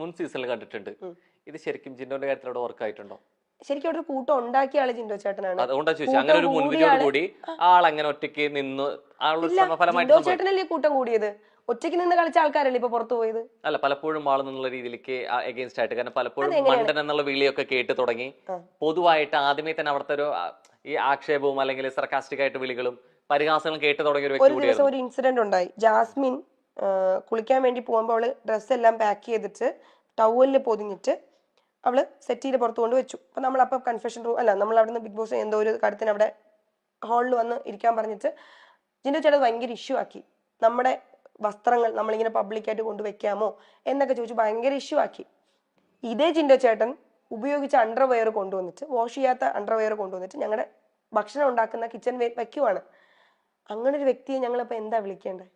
മുൻ സീസണിൽ കണ്ടിട്ടുണ്ട്. ഇത് ശരിക്കും ജിൻഡോന്റെ കാര്യത്തിൽ അവിടെ വർക്ക് ആയിട്ടുണ്ടോ? ശരിക്കും അവിടെ ഒരു കൂട്ടം ഉണ്ടാക്കിയ ആള് ജിൻഡോ ചേട്ടനാണ്. അതുകൊണ്ടാ ചോദിച്ചു. അങ്ങനെ ഒരു മുൻവിധിയോട് കൂടി ആൾ അങ്ങനെ ഒറ്റയ്ക്ക് നിന്ന് ജിൻഡോ ചേട്ടനല്ലേ കൂട്ടം കൂടിയത്? ഒറ്റയ്ക്ക് നിന്ന് കളിച്ച ആൾക്കാരല്ലേ ഇപ്പൊ പുറത്തു പോയത്? അല്ല, പലപ്പോഴും ആൾ എന്നുള്ള രീതിയിലേക്ക് അഗേൻസ്റ്റ് ആയിട്ട്. കാരണം പലപ്പോഴും മണ്ടൻ എന്നുള്ള വിളിയൊക്കെ കേട്ട് തുടങ്ങി. പൊതുവായിട്ട് ആദ്യമേ തന്നെ അവിടുത്തെ ഒരു ഈ ആക്ഷേപവും അല്ലെങ്കിൽ സർക്കാസ്റ്റിക് ആയിട്ട് വിളികളും പരിഹാസങ്ങളും കേട്ട് തുടങ്ങിയ ഒരു വ്യക്തി കൂടിയാണ്. ഒരു ഇൻസിഡന്റ് ഉണ്ടായി. ജാസ്മിൻ കുളിക്കാൻ വേണ്ടി പോകുമ്പോൾ അവള് ഡ്രസ് എല്ലാം പാക്ക് ചെയ്തിട്ട് ടവലില് പൊതിഞ്ഞിട്ട് അവള് സെറ്റിയിൽ പുറത്തു കൊണ്ട് വെച്ചു. അപ്പൊ നമ്മളപ്പോ കൺഫെഷൻ റൂം അല്ല, നമ്മൾ അവിടെ നിന്ന് ബിഗ് ബോസ് എന്തോ ഒരു കാര്യത്തിന് അവിടെ ഹാളിൽ വന്ന് ഇരിക്കാൻ പറഞ്ഞിട്ട് ജിൻഡോ ചേട്ടൻ ഭയങ്കര ഇഷ്യൂ ആക്കി. നമ്മുടെ വസ്ത്രങ്ങൾ നമ്മളിങ്ങനെ പബ്ലിക്കായിട്ട് കൊണ്ടുവയ്ക്കാമോ എന്നൊക്കെ ചോദിച്ചു ഭയങ്കര ഇഷ്യൂ ആക്കി. ഇതേ ജിൻഡോ ചേട്ടൻ ഉപയോഗിച്ച അണ്ടർവെയർ കൊണ്ടുവന്നിട്ട്, വാഷ് ചെയ്യാത്ത അണ്ടർവെയർ കൊണ്ടുവന്നിട്ട് ഞങ്ങളുടെ ഭക്ഷണം ഉണ്ടാക്കുന്ന കിച്ചൺ വയ്ക്കുവാണ്. അങ്ങനെ ഒരു വ്യക്തിയെ ഞങ്ങളിപ്പോ എന്താ വിളിക്കേണ്ടത്?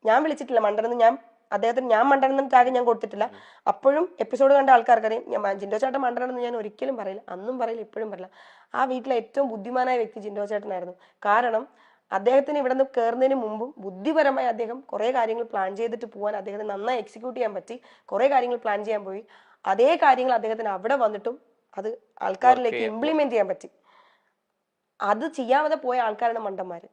ഞാൻ വിളിച്ചിട്ടില്ല മണ്ടനെന്ന്. അദ്ദേഹത്തിന് ഞാൻ മണ്ടനെന്ന് ടാഗ് ഞാൻ കൊടുത്തിട്ടില്ല. അപ്പോഴും എപ്പിസോഡ് കണ്ട ആൾക്കാർക്കറിയാം ജിൻഡോ ചേട്ടൻ മണ്ടനെന്ന് ഞാൻ ഒരിക്കലും പറയില്ല, അന്നും പറയില്ല, ഇപ്പോഴും പറയില്ല. ആ വീട്ടിലെ ഏറ്റവും ബുദ്ധിമാനായ വ്യക്തി ജിൻഡോ ചേട്ടനായിരുന്നു. കാരണം അദ്ദേഹത്തിന് ഇവിടെ നിന്ന് കയറുന്നതിന് മുമ്പും ബുദ്ധിപരമായി അദ്ദേഹം കുറെ കാര്യങ്ങൾ പ്ലാൻ ചെയ്തിട്ട് പോകാൻ അദ്ദേഹത്തിന് നന്നായി എക്സിക്യൂട്ട് ചെയ്യാൻ പറ്റി. കുറെ കാര്യങ്ങൾ പ്ലാൻ ചെയ്യാൻ പോയി. അതേ കാര്യങ്ങൾ അദ്ദേഹത്തിന് അവിടെ വന്നിട്ടും അത് ആൾക്കാരിലേക്ക് ഇംപ്ലിമെന്റ് ചെയ്യാൻ പറ്റി. അത് ചെയ്യാതെ പോയ ആൾക്കാരാണ് മണ്ടന്മാര്,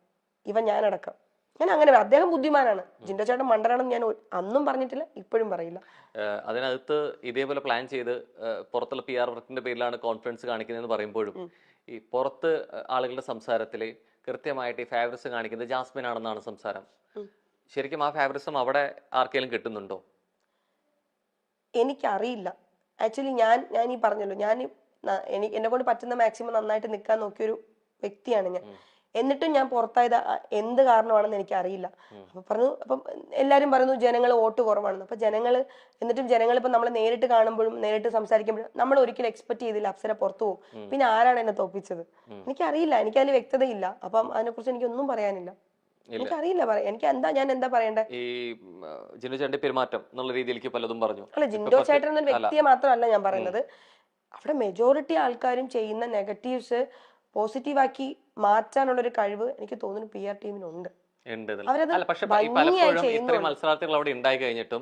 ഞാനടക്കം. ഞാൻ അങ്ങനെ, അദ്ദേഹം ബുദ്ധിമാനാണ്. ജിൻഡോ ചേട്ടൻ മണ്ടനാണെന്ന് ഞാൻ അന്നും പറഞ്ഞിട്ടില്ല, ഇപ്പോഴും പറയില്ല. അതിനകത്ത് ഇതേപോലെ പ്ലാൻ ചെയ്ത് പുറത്തുള്ള PR വർക്കിന്റെ പേരിലാണ് കോൺഫിഡൻസ് കാണിക്കുന്നതെന്ന് പറയുമ്പോഴും ഈ പുറത്ത് ആളുകളുടെ സംസാരത്തില് കൃത്യമായിട്ട് ഈ ഫേവറിസം കാണിക്കുന്നത് ജാസ്മിൻ ആണെന്നാണ് സംസാരം. ശരിക്കും ആ ഫേവറിസം അവിടെ ആർക്കെങ്കിലും കിട്ടുന്നുണ്ടോ? എനിക്കറിയില്ല. ആക്ച്വലി ഞാൻ ഈ പറഞ്ഞല്ലോ, എന്നെ കൊണ്ട് പറ്റുന്ന മാക്സിമം നന്നായിട്ട് നിൽക്കാൻ നോക്കിയൊരു വ്യക്തിയാണ് ഞാൻ. എന്നിട്ടും ഞാൻ പുറത്തായത് എന്ത് കാരണമാണെന്ന് എനിക്ക് അറിയില്ല. അപ്പം എല്ലാരും പറയുന്നു ജനങ്ങൾ വോട്ട് കുറവാണെന്ന്. അപ്പൊ എന്നിട്ടും ജനങ്ങൾ ഇപ്പൊ നമ്മളെ നേരിട്ട് കാണുമ്പോഴും നേരിട്ട് സംസാരിക്കുമ്പോഴും നമ്മൾ ഒരിക്കലും എക്സ്പെക്ട് ചെയ്തില്ല അപ്സര പുറത്തു പോകും. പിന്നെ ആരാണ് എന്നെ തോപ്പിച്ചത്? എനിക്കറിയില്ല, എനിക്കതിൽ വ്യക്തതയില്ല. അപ്പം അതിനെക്കുറിച്ച് എനിക്കൊന്നും പറയാനില്ല. എനിക്കറിയില്ല, ഞാൻ എന്താ പറയണ്ടേ? ഈ ജിൻഡോ ചേട്ടന്റെ പെരുമാറ്റം എന്നുള്ള രീതിയിലേക്ക് പലതും പറഞ്ഞു. അല്ല, ജിൻഡോ ചേട്ടൻ എന്ന വ്യക്തിയെ മാത്രമല്ല ഞാൻ പറയുന്നത്. അവിടെ മെജോറിറ്റി ആൾക്കാരും ചെയ്യുന്ന നെഗറ്റീവ്സ് പോസിറ്റീവാക്കി മാറ്റാനുള്ള ഒരു കഴിവ് എനിക്ക് തോന്നുന്നു PR ടീമിനുണ്ട്. പക്ഷെ പലപ്പോഴും ഇത്രയും മത്സരാർത്ഥികൾ അവിടെ ഉണ്ടായി കഴിഞ്ഞിട്ടും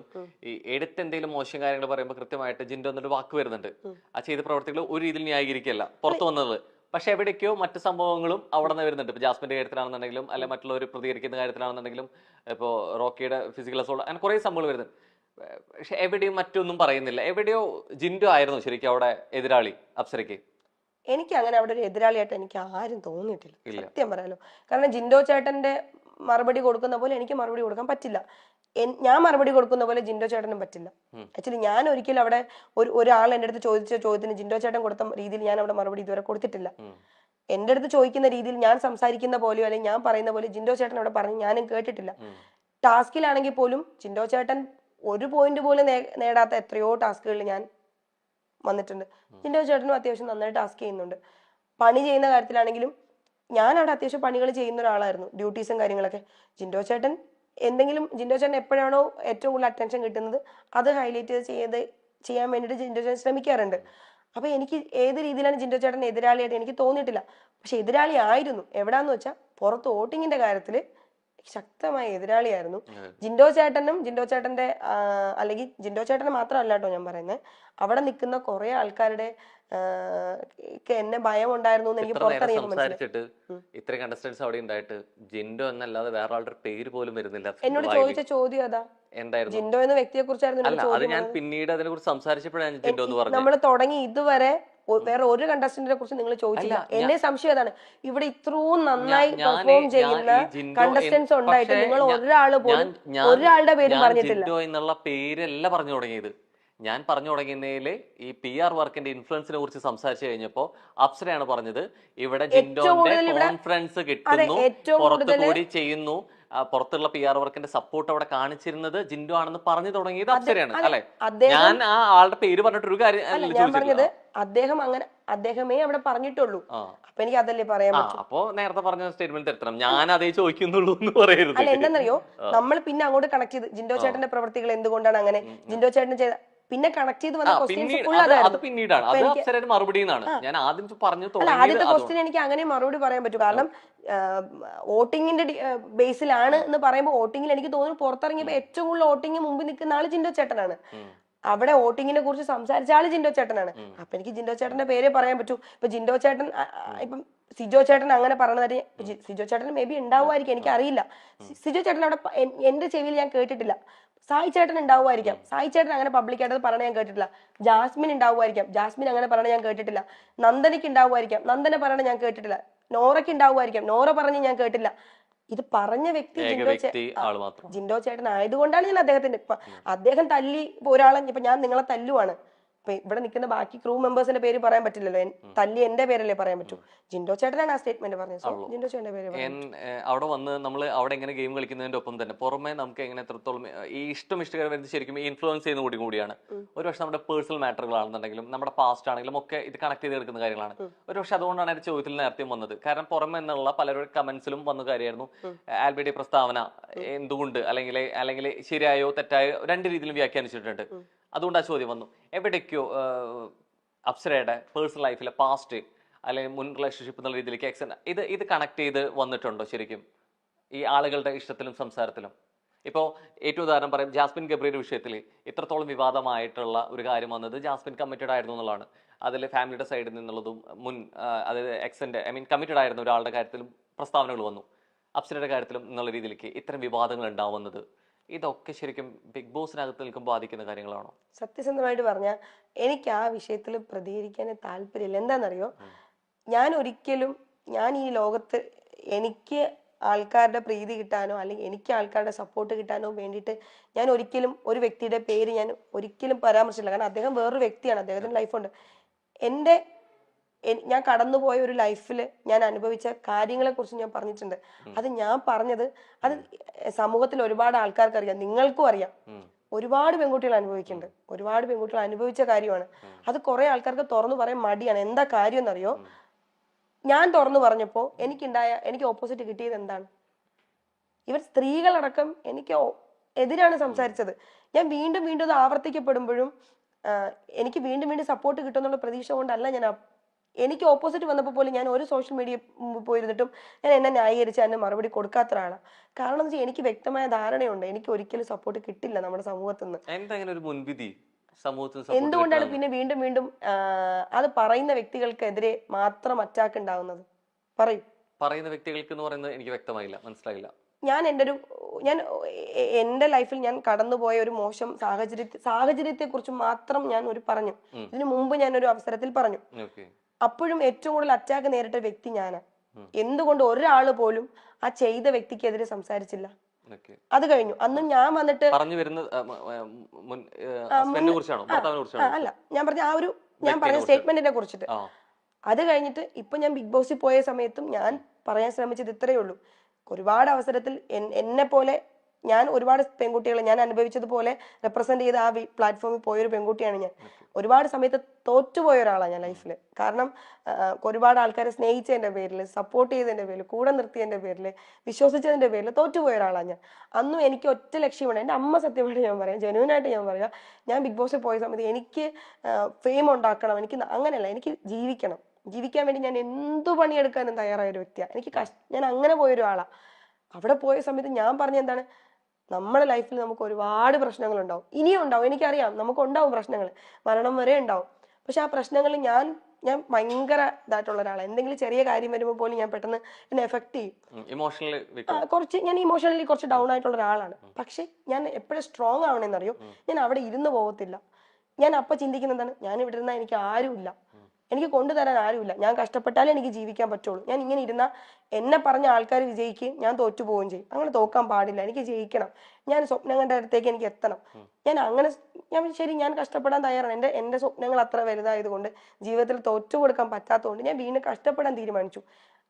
ഈ എടുത്ത് എന്തെങ്കിലും മോശം കാര്യങ്ങൾ പറയുമ്പോൾ കൃത്യമായിട്ട് ജിൻഡോ എന്നൊരു വാക്ക് വരുന്നുണ്ട്. ആ ചെയ്ത പ്രവർത്തികൾ ഒരു രീതിയിൽ ന്യായീകരിക്കല്ല പുറത്തു വന്നത്. പക്ഷെ എവിടേക്കോ മറ്റു സംഭവങ്ങളും അവിടെ നിന്ന് വരുന്നുണ്ട്. ഇപ്പൊ ജാസ്മിന്റെ കാര്യത്തിലാണെന്നുണ്ടെങ്കിലും അല്ലെ മറ്റുള്ളവർ പ്രതികരിക്കുന്ന കാര്യത്തിലാണെന്നുണ്ടെങ്കിലും ഇപ്പോ റോക്കിയുടെ ഫിസിക്കൽ അസോൾട്ട്, അങ്ങനെ കുറെ സംഭവങ്ങൾ വരുന്നുണ്ട്. പക്ഷെ എവിടെയും മറ്റൊന്നും പറയുന്നില്ല. എവിടെയോ ജിൻഡോ ആയിരുന്നു ശരിക്കും അവിടെ എതിരാളി അപ്സരയ്ക്ക്. എനിക്ക് അങ്ങനെ അവിടെ ഒരു എതിരാളിയായിട്ട് എനിക്ക് ആരും തോന്നിയിട്ടില്ല, സത്യം പറയാലോ. കാരണം ജിൻഡോ ചേട്ടന്റെ മറുപടി കൊടുക്കുന്ന പോലെ എനിക്ക് മറുപടി കൊടുക്കാൻ പറ്റില്ല. ഞാൻ മറുപടി കൊടുക്കുന്ന പോലെ ജിൻഡോ ചേട്ടനും പറ്റില്ല. ആക്ച്വലി ഞാൻ ഒരിക്കലും അവിടെ ഒരാൾ എൻ്റെ അടുത്ത് ചോദിച്ച ചോദ്യത്തിന് ജിൻഡോ ചേട്ടൻ കൊടുത്ത രീതിയിൽ ഞാൻ അവിടെ മറുപടി ഇതുവരെ കൊടുത്തിട്ടില്ല. എൻ്റെ അടുത്ത് ചോദിക്കുന്ന രീതിയിൽ ഞാൻ സംസാരിക്കുന്ന പോലെയോ അല്ലെങ്കിൽ ഞാൻ പറയുന്ന പോലെ ജിൻഡോ ചേട്ടൻ അവിടെ പറഞ്ഞ് ഞാനും കേട്ടിട്ടില്ല. ടാസ്കിലാണെങ്കിൽ പോലും ജിൻഡോ ചേട്ടൻ ഒരു പോയിന്റ് പോലും നേടാത്ത എത്രയോ ടാസ്കുകളിൽ ഞാൻ വന്നിട്ടുണ്ട്. ജിൻഡോ ചേട്ടനും അത്യാവശ്യം നന്നായി ടാസ്ക് ചെയ്യുന്നുണ്ട്. പണി ചെയ്യുന്ന കാര്യത്തിലാണെങ്കിലും ഞാൻ അവിടെ അത്യാവശ്യം പണികൾ ചെയ്യുന്ന ഒരാളായിരുന്നു, ഡ്യൂട്ടീസും കാര്യങ്ങളൊക്കെ. ജിൻഡോ ചേട്ടൻ എപ്പോഴാണോ ഏറ്റവും കൂടുതൽ അറ്റൻഷൻ കിട്ടുന്നത് അത് ഹൈലൈറ്റ് ചെയ്യാൻ വേണ്ടിയിട്ട് ജിൻഡോ ചേട്ടൻ ശ്രമിക്കാറുണ്ട്. അപ്പൊ എനിക്ക് ഏത് രീതിയിലാണ് ജിൻഡോ ചേട്ടൻ എതിരാളിയായിട്ട് എനിക്ക് തോന്നിയിട്ടില്ല. പക്ഷെ എതിരാളി ആയിരുന്നു. എവിടാന്ന് വെച്ചാൽ പുറത്ത് വോട്ടിങ്ങിന്റെ കാര്യത്തില് ശക്തമായ എതിരാളിയായിരുന്നു. ജിൻഡോ ചേട്ടന്റെ അല്ലെങ്കിൽ ജിൻഡോ ചേട്ടനെ മാത്രമല്ല കേട്ടോ ഞാൻ പറയുന്നത്, അവിടെ നിൽക്കുന്ന കുറെ ആൾക്കാരുടെ എന്നെ ഭയം ഉണ്ടായിരുന്നു എന്ന് എനിക്ക് സംസാരിച്ചിട്ട് ഇത്രയും കണ്ടസ്റ്റൻസ് അവിടെ ഉണ്ടായിട്ട് ജിൻഡോ എന്നല്ലാതെ വേറെ ആളുടെ പേര് പോലും വരുന്നില്ല. എന്നോട് ചോദിച്ച ചോദ്യം അതാ, എന്തായിരുന്നു ജിൻഡോ എന്ന വ്യക്തിയെ കുറിച്ചായിരുന്നു. അത് ഞാൻ പിന്നീട് അതിനെ കുറിച്ച് സംസാരിച്ചപ്പോഴാണ് ജിൻഡോ എന്ന് പറഞ്ഞത്. നമ്മൾ തുടങ്ങി ഇതുവരെ വേറെ ഒരു കണ്ടസ്റ്റന്റിനെ കുറിച്ച് നിങ്ങൾ ചോദിച്ചില്ല. എന്നെ സംശയം അതാണ്, ഇവിടെ ഇത്രയും നന്നായി പെർഫോം ചെയ്യുന്ന കണ്ടസ്റ്റൻസ് ഉണ്ടായിട്ട് നിങ്ങൾ ഒരാളുടെ പേര് പറഞ്ഞിട്ടില്ല. ജിൻഡോ എന്നുള്ള പേരല്ല പറഞ്ഞു തുടങ്ങിയത്. ഞാൻ പറഞ്ഞു തുടങ്ങിയതിൽ ഈ PR വർക്കിന്റെ ഇൻഫ്ലുവൻസിനെ കുറിച്ച് സംസാരിച്ചു കഴിഞ്ഞപ്പോ അപ്സരയാണ് പറഞ്ഞത് ഇവിടെ ജിൻഡോന്റെ കോൺഫിഡൻസ് കിട്ടുന്നു, പുറത്തുകൂടി ചെയ്യുന്നു, പുറത്തുള്ള PR വർക്കിന്റെ സപ്പോർട്ട് അവിടെ കാണിച്ചിരുന്നത് ജിൻഡോ ആണെന്ന് പറഞ്ഞു തുടങ്ങിയത് അപ്സരയാണ് അല്ലെ? ഞാൻ ആ ആളുടെ പേര് പറഞ്ഞിട്ടൊരു കാര്യം ഞാൻ പറഞ്ഞത് അദ്ദേഹമേ അവിടെ പറഞ്ഞിട്ടുള്ളൂ. അപ്പൊ എനിക്ക് അതല്ലേ പറയാൻ പറ്റും. അപ്പൊ നേരത്തെ പറഞ്ഞ സ്റ്റേറ്റ്മെന്റ് എത്തണം, ഞാൻ അതേ ചോദിക്കുന്നുള്ളൂ എന്ന് പറയരുത്. അല്ല, എന്താണെന്നറിയോ, നമ്മൾ പിന്നെ അങ്ങോട്ട് കണക്ട് ചെയ്ത് ജിൻഡോ ചേട്ടന്റെ പ്രവർത്തികൾ എന്തുകൊണ്ടാണ് അങ്ങനെ, ജിൻഡോ ചേട്ടൻ ചെയ്ത പിന്നെ കണക്ട് ചെയ്ത് വന്ന അത് പിന്നീടാണ്, അത് അപ്സരയുടെ മറുപടി എന്നാണ് ഞാൻ ആദ്യം പറഞ്ഞു. ആദ്യത്തെ ക്വസ്റ്റ്യൻ എനിക്ക് അങ്ങനെ മറുപടി പറയാൻ പറ്റും. കാരണം വോട്ടിങ്ങിന്റെ ബേസിലാണ് എന്ന് പറയുമ്പോൾ വോട്ടിങ്ങിൽ എനിക്ക് തോന്നുന്നു പുറത്തിറങ്ങിയപ്പോ ഏറ്റവും കൂടുതൽ വോട്ടിംഗ് മുമ്പിൽ നിൽക്കുന്ന ആള് ജിൻഡോ ചേട്ടനാണ്. അവിടെ വോട്ടിങ്ങിനെ കുറിച്ച് സംസാരിച്ച ആള് ജിൻഡോ ചേട്ടനാണ്. അപ്പൊ എനിക്ക് ജിൻഡോ ചേട്ടന്റെ പേരെ പറയാൻ പറ്റൂ. ഇപ്പൊ ജിൻഡോ ചേട്ടൻ ഇപ്പം സിജോ ചേട്ടൻ അങ്ങനെ പറഞ്ഞത് സിജോ ചേട്ടൻ മേ ബി ഉണ്ടാവുമായിരിക്കും, എനിക്ക് അറിയില്ല. സിജോ ചേട്ടൻ അവിടെ എന്റെ ചെവിയിൽ ഞാൻ കേട്ടിട്ടില്ല. സായി ചേട്ടൻ ഉണ്ടാവുമായിരിക്കാം, സായി ചേട്ടൻ അങ്ങനെ പബ്ലിക്കായിട്ട് പറഞ്ഞ ഞാൻ കേട്ടിട്ടില്ല. ജാസ്മിൻ ഉണ്ടാവുമായിരിക്കാം, ജാസ്മിൻ അങ്ങനെ പറഞ്ഞ ഞാൻ കേട്ടിട്ടില്ല. നന്ദനയ്ക്ക് ഉണ്ടാവുമായിരിക്കാം, നന്ദന പറയണ ഞാൻ കേട്ടിട്ടില്ല. നോറയ്ക്ക് ഉണ്ടാവുമായിരിക്കാം, നോറ പറഞ്ഞ് ഞാൻ കേട്ടില്ല. ഇത് പറഞ്ഞ വ്യക്തി ജിൻഡോ ചേട്ടൻ ആയതുകൊണ്ടാണ് ഞാൻ അദ്ദേഹത്തിന്റെ അദ്ദേഹം തല്ലി ഒരാളെ ഇപ്പൊ ഞാൻ നിങ്ങളെ തല്ലുവാണ്, ഇപ്പൊ ഇവിടെ നിൽക്കുന്ന ബാക്കി ക്രൂ മെമ്പേഴ്സിന്റെ പേര് പറയാൻ പറ്റില്ലല്ലോ, തല്ലി എന്റെ പേരല്ലേ പറയാൻ പറ്റൂ. ജിൻഡോ ചേട്ടനാണ് ആ സ്റ്റേറ്റ്മെന്റ് പറഞ്ഞത്. ജിൻഡോ ചേട്ടന്റെ പേര് അവിടെ വന്ന് നമ്മൾ അവിടെ എങ്ങനെ ഗെയിം കളിക്കുന്നതിന്റെ ഒപ്പം തന്നെ പുറമെ നമുക്ക് എങ്ങനെ എത്രത്തോളം ഈ ഇഷ്ടകരം വരുന്നത് ശരിക്കും ഇൻഫ്ലുവൻസ് ചെയ്യുന്ന കൂടിയാണ്. ഒരുപക്ഷെ നമ്മുടെ പേഴ്സണൽ മാറ്ററുകളാണെന്നുണ്ടെങ്കിലും നമ്മുടെ പാസ്റ്റ് ആണെങ്കിലും ഒക്കെ ഇത് കണക്ട് ചെയ്ത് എടുക്കുന്ന കാര്യങ്ങളാണ്. ഒരുപക്ഷെ അതുകൊണ്ടാണ് എന്റെ ചോദ്യത്തിൽ നേരത്തെ വന്നത്. കാരണം പുറമെ എന്നുള്ള പലരുടെ കമന്റ്സിലും വന്ന കാര്യമായിരുന്നു ആൽബിയുടെ പ്രസ്താവന എന്തുകൊണ്ട് അല്ലെങ്കിൽ ശരിയായോ തെറ്റായോ രണ്ട് രീതിയിലും വ്യാഖ്യാനിച്ചിട്ടുണ്ട്. അതുകൊണ്ട് ആ ചോദ്യം വന്നു. എവിടേക്കോ അപ്സരയുടെ പേഴ്സണൽ ലൈഫിലെ പാസ്റ്റ് അല്ലെങ്കിൽ മുൻ റിലേഷൻഷിപ്പ് എന്നുള്ള രീതിയിലേക്ക് ഇത് കണക്ട് ചെയ്ത് വന്നിട്ടുണ്ടോ ശരിക്കും ഈ ആളുകളുടെ ഇഷ്ടത്തിലും സംസാരത്തിലും? ഇപ്പോൾ ഏറ്റവും ഉദാഹരണം പറയും, ജാസ്മിൻ ഗബ്രിയുടെ വിഷയത്തിൽ ഇത്രത്തോളം വിവാദമായിട്ടുള്ള ഒരു കാര്യം വന്നത് ജാസ്മിൻ കമ്മിറ്റഡ് ആയിരുന്നു എന്നുള്ളതാണ്. അതിൽ ഫാമിലിയുടെ സൈഡിൽ നിന്നുള്ളതും അതായത് കമ്മിറ്റഡ് ആയിരുന്ന ഒരാളുടെ കാര്യത്തിലും പ്രസ്താവനകൾ വന്നു. അപ്സരയുടെ കാര്യത്തിലും എന്നുള്ള രീതിയിലേക്ക് ഇത്തരം വിവാദങ്ങൾ ഉണ്ടാവുന്നത് ഇതൊക്കെ ശരിക്കും ബിഗ് ബോസിനകത്ത് നിൽക്കുമ്പോൾ ബാധിക്കുന്ന കാര്യങ്ങളാണോ? സത്യസന്ധമായിട്ട് പറഞ്ഞാൽ എനിക്ക് ആ വിഷയത്തിൽ പ്രതികരിക്കാൻ താല്പര്യമില്ല. എന്താണെന്നറിയോ, ഞാൻ ഈ ലോകത്ത് എനിക്ക് ആൾക്കാരുടെ പ്രീതി കിട്ടാനോ അല്ലെങ്കിൽ എനിക്ക് ആൾക്കാരുടെ സപ്പോർട്ട് കിട്ടാനോ വേണ്ടിയിട്ട് ഞാൻ ഒരിക്കലും ഒരു വ്യക്തിയുടെ പേര് ഞാൻ ഒരിക്കലും പരാമർശിച്ചില്ല. കാരണം അദ്ദേഹം വേറൊരു വ്യക്തിയാണ്, അദ്ദേഹത്തിന്റെ ലൈഫുണ്ട്. ഞാൻ കടന്നുപോയ ഒരു ലൈഫിൽ ഞാൻ അനുഭവിച്ച കാര്യങ്ങളെ കുറിച്ച് ഞാൻ പറഞ്ഞിട്ടുണ്ട്. അത് ഞാൻ പറഞ്ഞത് അത് സമൂഹത്തിൽ ഒരുപാട് ആൾക്കാർക്ക് അറിയാം, നിങ്ങൾക്കും അറിയാം. ഒരുപാട് പെൺകുട്ടികൾ അനുഭവിക്കുന്നുണ്ട്, ഒരുപാട് പെൺകുട്ടികൾ അനുഭവിച്ച കാര്യമാണ്. അത് കുറെ ആൾക്കാർക്ക് തുറന്നു പറയാൻ മടിയാണ്. എന്താ കാര്യം എന്നറിയോ, ഞാൻ തുറന്നു പറഞ്ഞപ്പോ എനിക്ക് ഓപ്പോസിറ്റ് കിട്ടിയത് എന്താണ്? ഇവർ സ്ത്രീകളടക്കം എനിക്ക് എതിരാണ് സംസാരിച്ചത്. ഞാൻ വീണ്ടും വീണ്ടും അത് ആവർത്തിക്കപ്പെടുമ്പോഴും എനിക്ക് വീണ്ടും വീണ്ടും സപ്പോർട്ട് കിട്ടുമെന്നുള്ള പ്രതീക്ഷ കൊണ്ടല്ല എനിക്ക് ഓപ്പോസിറ്റ് വന്നപ്പോൾ പോലും ഞാൻ ഒരു സോഷ്യൽ മീഡിയ പോയിരുന്നിട്ടും ഞാൻ എന്നെ ന്യായീകരിച്ച് അതിന് മറുപടി കൊടുക്കാത്ത ഒരാളാണ്. കാരണം എന്ന് വെച്ചാൽ എനിക്ക് വ്യക്തമായ ധാരണയുണ്ട് എനിക്ക് ഒരിക്കലും സപ്പോർട്ട് കിട്ടില്ല നമ്മുടെ സമൂഹത്തിൽ നിന്ന്. എന്തുകൊണ്ടാണ് പിന്നെ വീണ്ടും വീണ്ടും അത് പറയുന്ന വ്യക്തികൾക്കെതിരെ മാത്രം അറ്റാക്ക് ഉണ്ടാവുന്നത്? പറയുന്ന വ്യക്തികൾക്ക് എന്ന് പറയുന്നത് എനിക്ക് വ്യക്തമായില്ല, മനസ്സിലായില്ല. ഞാൻ എന്റെ ലൈഫിൽ ഞാൻ കടന്നുപോയ ഒരു മോശം സാഹചര്യത്തെ കുറിച്ച് മാത്രം ഞാൻ പറഞ്ഞു. ഇതിനു മുമ്പ് ഞാൻ ഒരു അവസരത്തിൽ പറഞ്ഞു. അപ്പോഴും ഏറ്റവും കൂടുതൽ അറ്റാക്ക് നേരിട്ട വ്യക്തി ഞാനാണ്. എന്തുകൊണ്ട് ഒരാള് പോലും ആ ചെയ്ത വ്യക്തിക്കെതിരെ സംസാരിച്ചില്ല? അത് കഴിഞ്ഞു. അന്ന് ഞാൻ വന്നിട്ട് അല്ല, ഞാൻ പറഞ്ഞ സ്റ്റേറ്റ്മെന്റിനെ കുറിച്ചിട്ട്. അത് കഴിഞ്ഞിട്ട് ഇപ്പൊ ഞാൻ ബിഗ് ബോസിൽ പോയ സമയത്തും ഞാൻ പറയാൻ ശ്രമിച്ചത് ഇത്രയേ ഉള്ളൂ. ഒരുപാട് അവസരത്തിൽ എന്നെ പോലെ ഞാൻ ഒരുപാട് പെൺകുട്ടികളെ ഞാൻ അനുഭവിച്ചതുപോലെ റെപ്രസെന്റ് ചെയ്ത് ആ പ്ലാറ്റ്ഫോമിൽ പോയൊരു പെൺകുട്ടിയാണ് ഞാൻ. ഒരുപാട് സമയത്ത് തോറ്റുപോയ ഒരാളാണ് ഞാൻ ലൈഫിൽ. കാരണം ഒരുപാട് ആൾക്കാരെ സ്നേഹിച്ചതിന്റെ പേരിൽ, സപ്പോർട്ട് ചെയ്തതിന്റെ പേരിൽ, കൂടെ നിർത്തിയതിന്റെ പേരിൽ, വിശ്വസിച്ചതിന്റെ പേരിൽ തോറ്റുപോയ ഒരാളാണ് ഞാൻ. അന്നും എനിക്ക് ഒറ്റ ലക്ഷ്യമാണ്. എൻ്റെ അമ്മ സത്യമായിട്ട് ഞാൻ പറയാം, ജെന്യൂനായിട്ട് ഞാൻ പറയാം, ഞാൻ ബിഗ് ബോസിൽ പോയ സമയത്ത് എനിക്ക് ഫെയിം ഉണ്ടാക്കണം, എനിക്ക് അങ്ങനെയല്ല, എനിക്ക് ജീവിക്കാൻ വേണ്ടി ഞാൻ എന്തു പണിയെടുക്കാനും തയ്യാറായ ഒരു വ്യക്തിയാണ്. ഞാൻ അങ്ങനെ പോയൊരു ആളാണ്. അവിടെ പോയ സമയത്ത് ഞാൻ പറഞ്ഞ എന്താണ്, നമ്മുടെ ലൈഫിൽ നമുക്ക് ഒരുപാട് പ്രശ്നങ്ങൾ ഇനിയും ഉണ്ടാവും, എനിക്കറിയാം, നമുക്ക് ഉണ്ടാവും പ്രശ്നങ്ങൾ, മരണം വരെ ഉണ്ടാവും. പക്ഷെ ആ പ്രശ്നങ്ങൾ ഞാൻ ഭയങ്കര ഇതായിട്ടുള്ള ഒരാളാണ്. എന്തെങ്കിലും ചെറിയ കാര്യം വരുമ്പോൾ പോലും ഞാൻ പെട്ടെന്ന് എന്നെ എഫക്ട് ചെയ്യും. ഞാൻ ഇമോഷണലി കുറച്ച് ഡൗൺ ആയിട്ടുള്ള ഒരാളാണ്. പക്ഷെ ഞാൻ എപ്പോഴും സ്ട്രോങ് ആവണമെന്നറിയോ, ഞാൻ അവിടെ ഇരുന്ന് പോകത്തില്ല. ഞാൻ അപ്പൊ ചിന്തിക്കുന്നത് എന്താണ്, ഞാൻ ഇവിടെ ഇരുന്നാൽ എനിക്ക് ആരുമില്ല, എനിക്ക് കൊണ്ടുതരാൻ ആരുമില്ല, ഞാൻ കഷ്ടപ്പെട്ടാലേ എനിക്ക് ജീവിക്കാൻ പറ്റുള്ളൂ. ഞാൻ ഇങ്ങനെ ഇരുന്ന എന്നെ പറഞ്ഞ ആൾക്കാർ വിജയിക്കുകയും ഞാൻ തോറ്റു പോവുകയും ചെയ്യും. അങ്ങനെ തോക്കാൻ പാടില്ല, എനിക്ക് ജയിക്കണം, ഞാൻ സ്വപ്നങ്ങളുടെ അടുത്തേക്ക് എനിക്ക് എത്തണം. ഞാൻ കഷ്ടപ്പെടാൻ തയ്യാറാണ്. എന്റെ സ്വപ്നങ്ങൾ അത്ര വലുതായതുകൊണ്ട്, ജീവിതത്തിൽ തോറ്റു കൊടുക്കാൻ പറ്റാത്തതുകൊണ്ട് ഞാൻ വീണ്ടും കഷ്ടപ്പെടാൻ തീരുമാനിച്ചു.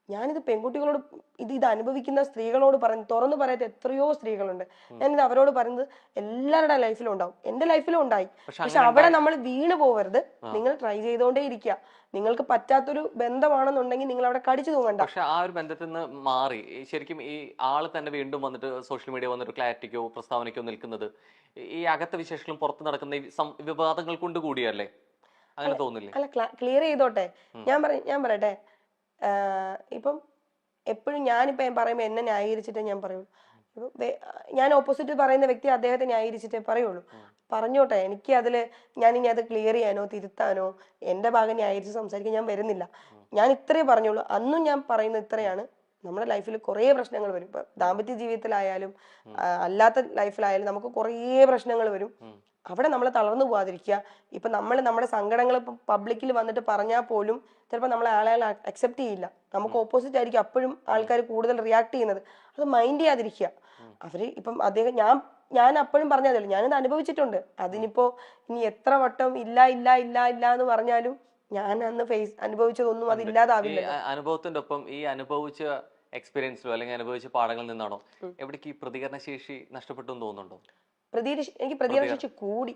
ഞാനിത് പെൺകുട്ടികളോട് ഇത് അനുഭവിക്കുന്ന സ്ത്രീകളോട് തുറന്നു പറയാത്ത എത്രയോ സ്ത്രീകളുണ്ട്. ഞാനിത് അവരോട് പറയുന്നത് എല്ലാവരുടെ ലൈഫിലും ഉണ്ടാവും, എന്റെ ലൈഫിലും ഉണ്ടായി. പക്ഷെ അവിടെ നമ്മൾ വീണ് പോവരുത്. നിങ്ങൾ ട്രൈ ചെയ്തോണ്ടേ ഇരിക്കുക. നിങ്ങൾക്ക് പറ്റാത്തൊരു ബന്ധമാണെന്നുണ്ടെങ്കിൽ നിങ്ങൾ അവിടെ കടിച്ചു തൂങ്ങണ്ട. പക്ഷെ ആ ഒരു ബന്ധത്തിൽ നിന്ന് മാറി ശരിക്കും ഈ ആള് തന്നെ വീണ്ടും വന്നിട്ട് സോഷ്യൽ മീഡിയ വന്നിട്ട് ക്ലാരിറ്റിക്കോ പ്രസ്താവനയ്ക്കോ നിൽക്കുന്നത് ഈ അകത്ത വിശേഷങ്ങളും പുറത്ത് നടക്കുന്ന ഈ വിവാദങ്ങൾ കൊണ്ട് കൂടിയല്ലേ? അങ്ങനെ തോന്നില്ലേ? അല്ല, ക്ലിയർ ചെയ്തോട്ടെ. ഞാൻ പറയട്ടെ, ഇപ്പം എപ്പോഴും ഞാനിപ്പോ പറയുമ്പോ എന്നെ ന്യായീകരിച്ചിട്ട് ഞാൻ പറയും, ഇപ്പൊ ഞാൻ ഓപ്പോസിറ്റ് പറയുന്ന വ്യക്തി അദ്ദേഹത്തെ ന്യായീകരിച്ചിട്ടേ പറയുള്ളൂ. പറഞ്ഞോട്ടെ, എനിക്ക് അതില് ഞാൻ ഇനി അത് ക്ലിയർ ചെയ്യാനോ തിരുത്താനോ എന്റെ ഭാഗം ന്യായീകരിച്ച് സംസാരിക്കാൻ ഞാൻ വരുന്നില്ല. ഞാൻ ഇത്രേ പറഞ്ഞോളൂ. അന്നും ഞാൻ പറയുന്നത് ഇത്രയാണ്, നമ്മുടെ ലൈഫിൽ കുറേ പ്രശ്നങ്ങൾ വരും. ഇപ്പൊ ദാമ്പത്യ ജീവിതത്തിലായാലും അല്ലാത്ത ലൈഫിലായാലും നമുക്ക് കുറേ പ്രശ്നങ്ങൾ വരും. അവിടെ നമ്മൾ തളർന്നു പോവാതിരിക്കുക. ഇപ്പൊ നമ്മൾ നമ്മുടെ സങ്കടങ്ങൾ പബ്ലിക്കിൽ വന്നിട്ട് പറഞ്ഞാൽ പോലും ചിലപ്പോൾ നമ്മളെ ആളുകൾ അക്സെപ്റ്റ് ചെയ്യില്ല. നമുക്ക് ഓപ്പോസിറ്റ് ആയിരിക്കും അപ്പോഴും ആൾക്കാർ കൂടുതൽ റിയാക്ട് ചെയ്യുന്നത്. അത് മൈൻഡ് ചെയ്യാതിരിക്കുക. അവര് ഇപ്പം അദ്ദേഹം ഞാൻ അപ്പോഴും പറഞ്ഞതല്ലോ, ഞാനത് അനുഭവിച്ചിട്ടുണ്ട്. അതിനിപ്പോ ഇനി എത്ര വട്ടം ഇല്ല ഇല്ല ഇല്ല ഇല്ല എന്ന് പറഞ്ഞാലും ഞാൻ അന്ന് അനുഭവിച്ചതൊന്നും അത് ഇല്ലാതാവില്ല. അനുഭവത്തിന്റെ ഒപ്പം ഈ അനുഭവിച്ച എക്സ്പീരിയൻസിലോ അല്ലെങ്കിൽ അനുഭവിച്ച പാഠങ്ങളിൽ നിന്നാണോ എവിടേക്ക് ഈ പ്രതികരണ ശേഷി നഷ്ടപ്പെട്ടു എന്ന് തോന്നുന്നുണ്ടോ? എനിക്ക് പ്രതികരണ ശേഷി കൂടി.